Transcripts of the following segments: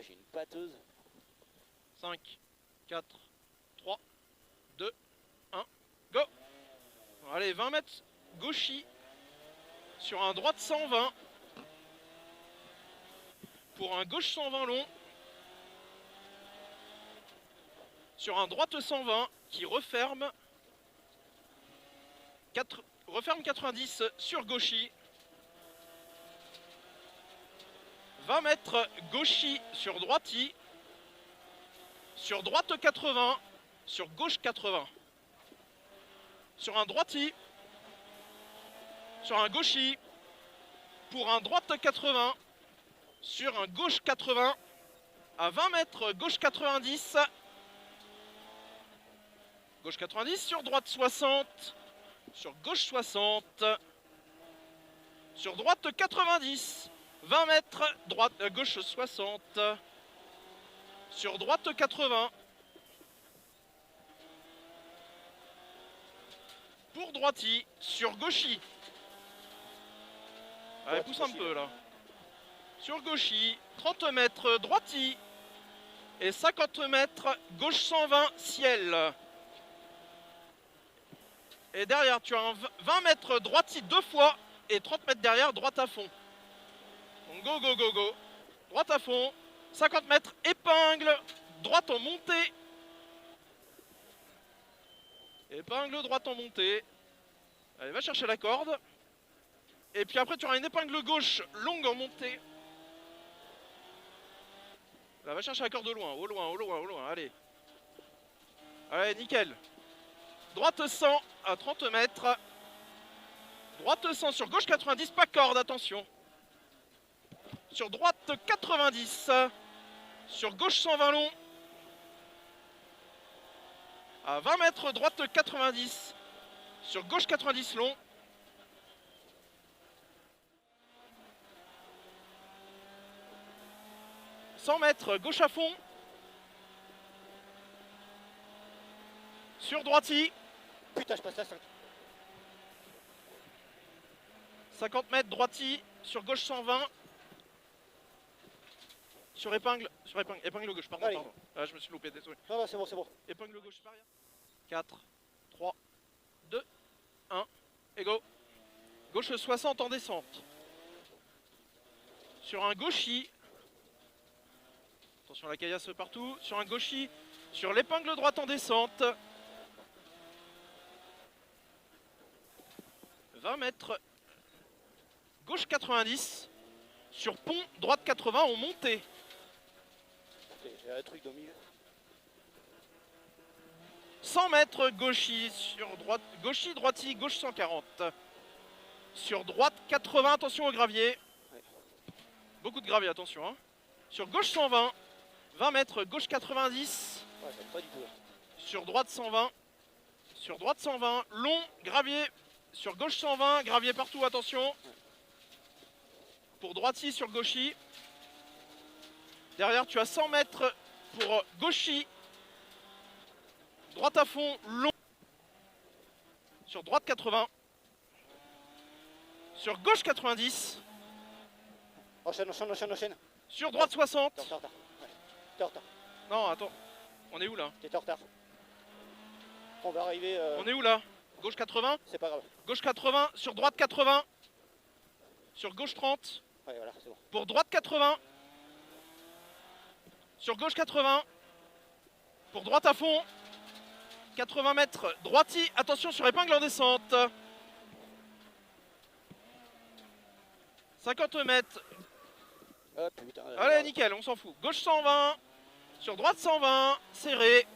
j'ai une pâteuse. 5, 4, 3, 2, 1, go. Allez, 20 mètres gauchis sur un droite 120 pour un gauche 120 long sur un droite 120 qui referme referme 90 sur gauchis. 20 mètres gauchis sur droiti sur droite 80 sur gauche 80 sur un droiti sur un gauchis pour un droite 80 sur un gauche 80 à 20 mètres gauche 90 gauche 90 sur droite 60 sur gauche 60 sur droite 90 20 mètres droite gauche 60 sur droite 80 pour droiti sur gauchis. Allez, pousse un peu là. Sur gauchis, 30 mètres droiti et 50 mètres gauche 120 ciel. Et derrière, tu as un 20 mètres droiti deux fois et 30 mètres derrière, droite à fond. Donc go, go, go, go. Droite à fond. 50 mètres épingle, droite en montée. Épingle, droite en montée. Allez, va chercher la corde. Et puis après, tu auras une épingle gauche longue en montée. Là, va chercher la corde au loin, au loin, au loin, au loin. Allez. Allez, nickel. Droite 100 à 30 mètres. Droite 100 sur gauche 90, pas corde, attention. Sur droite 90. Sur gauche 120 long. À 20 mètres, droite 90. Sur gauche 90 long. « 100 mètres, gauche à fond. Sur droiti. Putain, je passe la 5. 50 mètres, droiti. Sur gauche 120. Sur épingle gauche, pardon, Allez. pardon. Ah, je me suis loupé, désolé. Non, non, c'est bon, c'est bon. Épingle gauche par 4, 3, 2, 1, et go. Gauche 60 en descente. Sur un gauchis. Attention, la caillasse partout. Sur un gauchis. Sur l'épingle droite en descente. 20 mètres. Gauche 90. Sur pont, droite 80 en montée. Ok, j'ai un truc au milieu. 100 mètres gauchis sur droite, gauchis, droiti, gauche 140. Sur droite 80, attention au gravier. Ouais. Beaucoup de gravier, attention. Hein. Sur gauche 120, 20 mètres, gauche 90. Ouais, j'aime pas du tout. Là. Sur droite 120. Sur droite 120, long, gravier. Sur gauche 120, gravier partout, attention. Ouais. Pour droiti sur gauchis. Derrière, tu as 100 mètres pour gauchis. Droite à fond, long. Sur droite 80. Sur gauche 90. Enchaîne, enchaîne, enchaîne, enchaîne. Sur droite 60. T'es en retard. Ouais. T'es en retard. Non, attends. On est où là? T'es en retard. On va arriver. On est où là? Gauche 80. C'est pas grave. Gauche 80. Sur droite 80. Sur gauche 30. Ouais, voilà, c'est bon. Pour droite 80. Sur gauche 80. Pour droite à fond. 80 mètres. Droiti. Attention sur épingle en descente. 50 mètres. Oh putain. Allez, nickel, on s'en fout. Gauche 120. Sur droite 120. Serré.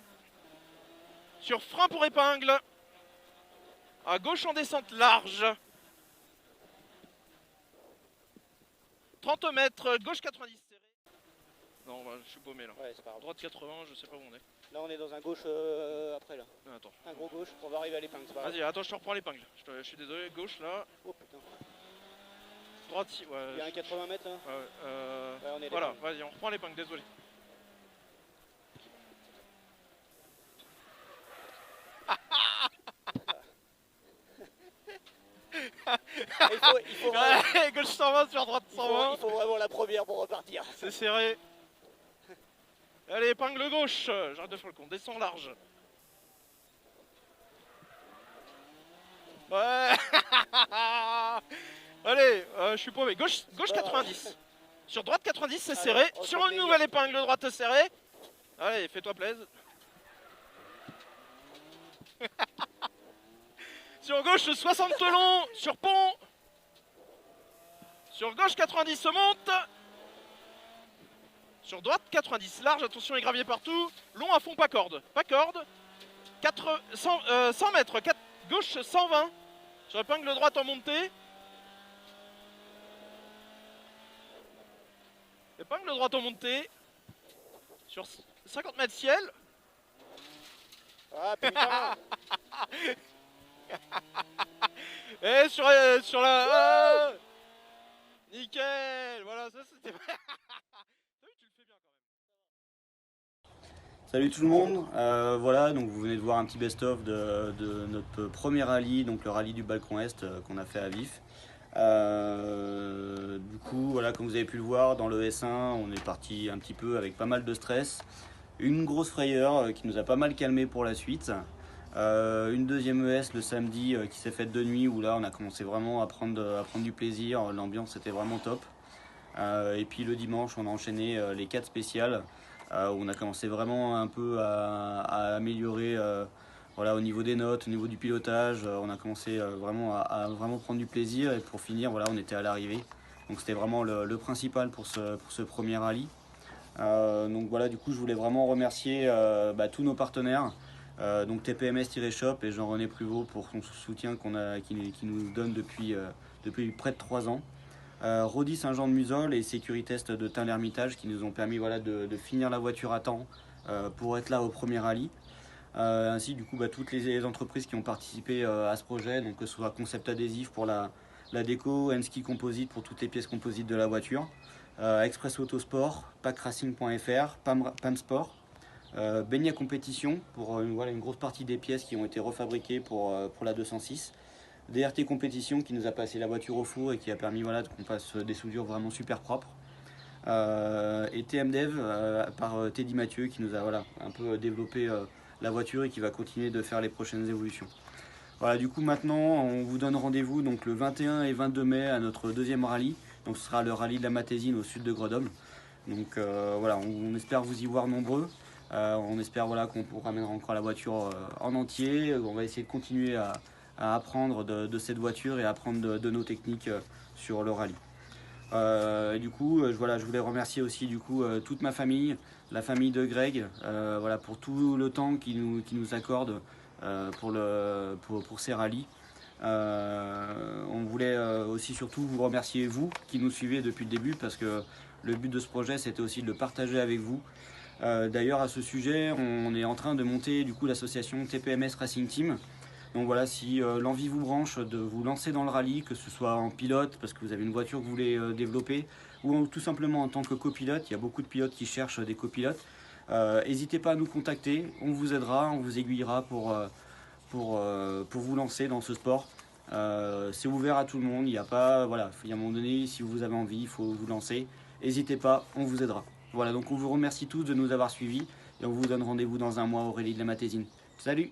Sur frein pour épingle. À gauche en descente large. 30 mètres. Gauche 90 serré. Non, je suis paumé là. Ouais, c'est pas grave. Droite 80, je sais pas où on est. Là, on est dans un gauche après là. Attends. Un gros gauche. On va arriver à l'épingle, c'est pas grave. Vas-y, attends, je te reprends l'épingle. Je suis désolé, gauche là. Oh putain. Droite, ouais. Il y a un 80 mètres là. Ouais, on est voilà, l'épingle. vas-y, on reprend l'épingle, désolé. Il faut vraiment, Ouais, gauche 120 sur droite il 120. faut vraiment la première pour repartir. C'est serré. Allez, épingle gauche. J'arrête de faire le con. Descends large. Ouais. Allez, je suis paumé. Gauche 90. Sur droite 90, c'est serré. Sur une nouvelle épingle droite serrée. Allez, fais-toi plaisir. Sur gauche 60 long. Sur pont. Sur gauche 90 se monte. Sur droite 90 large. Attention les graviers partout. Long à fond, pas corde. Pas corde. 100 mètres. Gauche 120. Sur épingle droite en montée. Épingle droite en montée. Sur 50 mètres ciel. Ah putain. Et sur la... nickel. Voilà, ça c'était... Salut tout le monde, voilà, donc vous venez de voir un petit best-of de notre premier rallye, donc le rallye du Balcon Est qu'on a fait à Vif. Du coup, voilà, comme vous avez pu le voir, dans le S1, on est parti un petit peu avec pas mal de stress. Une grosse frayeur qui nous a pas mal calmé pour la suite. Une deuxième ES le samedi qui s'est faite de nuit, où là on a commencé vraiment à prendre du plaisir, l'ambiance était vraiment top. Et puis le dimanche, on a enchaîné les 4 spéciales. Où on a commencé vraiment un peu à améliorer voilà, au niveau des notes, au niveau du pilotage. On a commencé vraiment à vraiment prendre du plaisir, et pour finir, voilà, on était à l'arrivée. Donc c'était vraiment le principal pour ce premier rallye. Donc voilà, du coup je voulais vraiment remercier tous nos partenaires, donc TPMS-Shop et Jean-René Pruvot pour son soutien qui nous donne depuis près de 3 ans. Rodi Saint-Jean-de-Muzols et Sécuritest de Tain-l'Hermitage qui nous ont permis, voilà, de finir la voiture à temps pour être là au premier rallye. Ainsi du coup toutes les entreprises qui ont participé à ce projet, donc que ce soit Concept Adhésif pour la déco, Enski Composite pour toutes les pièces composites de la voiture, Express Autosport, packracing.fr, Pam Sport, Benia Compétition pour voilà, une grosse partie des pièces qui ont été refabriquées pour la 206. DRT Compétition qui nous a passé la voiture au four et qui a permis, voilà, qu'on fasse des soudures vraiment super propres. Et TMDev par Teddy Mathieu qui nous a, voilà, un peu développé la voiture et qui va continuer de faire les prochaines évolutions. Voilà, du coup maintenant on vous donne rendez-vous donc le 21 et 22 mai à notre deuxième rallye. Donc ce sera le rallye de la Matésine au sud de Grenoble. Donc voilà, on espère vous y voir nombreux. On espère, voilà, qu'on vous ramènera encore la voiture en entier. On va essayer de continuer à apprendre de cette voiture et apprendre de nos techniques sur le rallye. Et du coup, voilà, je voulais remercier aussi du coup toute ma famille, la famille de Greg, voilà, pour tout le temps qu'il nous accorde pour ces rallyes. On voulait aussi surtout vous remercier, vous qui nous suivez depuis le début, parce que le but de ce projet c'était aussi de le partager avec vous. D'ailleurs à ce sujet, on est en train de monter du coup l'association TPMS Racing Team. Donc voilà, si l'envie vous branche de vous lancer dans le rallye, que ce soit en pilote parce que vous avez une voiture que vous voulez développer, ou tout simplement en tant que copilote, il y a beaucoup de pilotes qui cherchent des copilotes, n'hésitez pas à nous contacter, on vous aidera, on vous aiguillera pour vous lancer dans ce sport. C'est ouvert à tout le monde, il y a pas, voilà, il y a un moment donné, si vous avez envie, il faut vous lancer, n'hésitez pas, on vous aidera. Voilà, donc on vous remercie tous de nous avoir suivis et on vous donne rendez-vous dans un mois au rallye de la Matésine. Salut!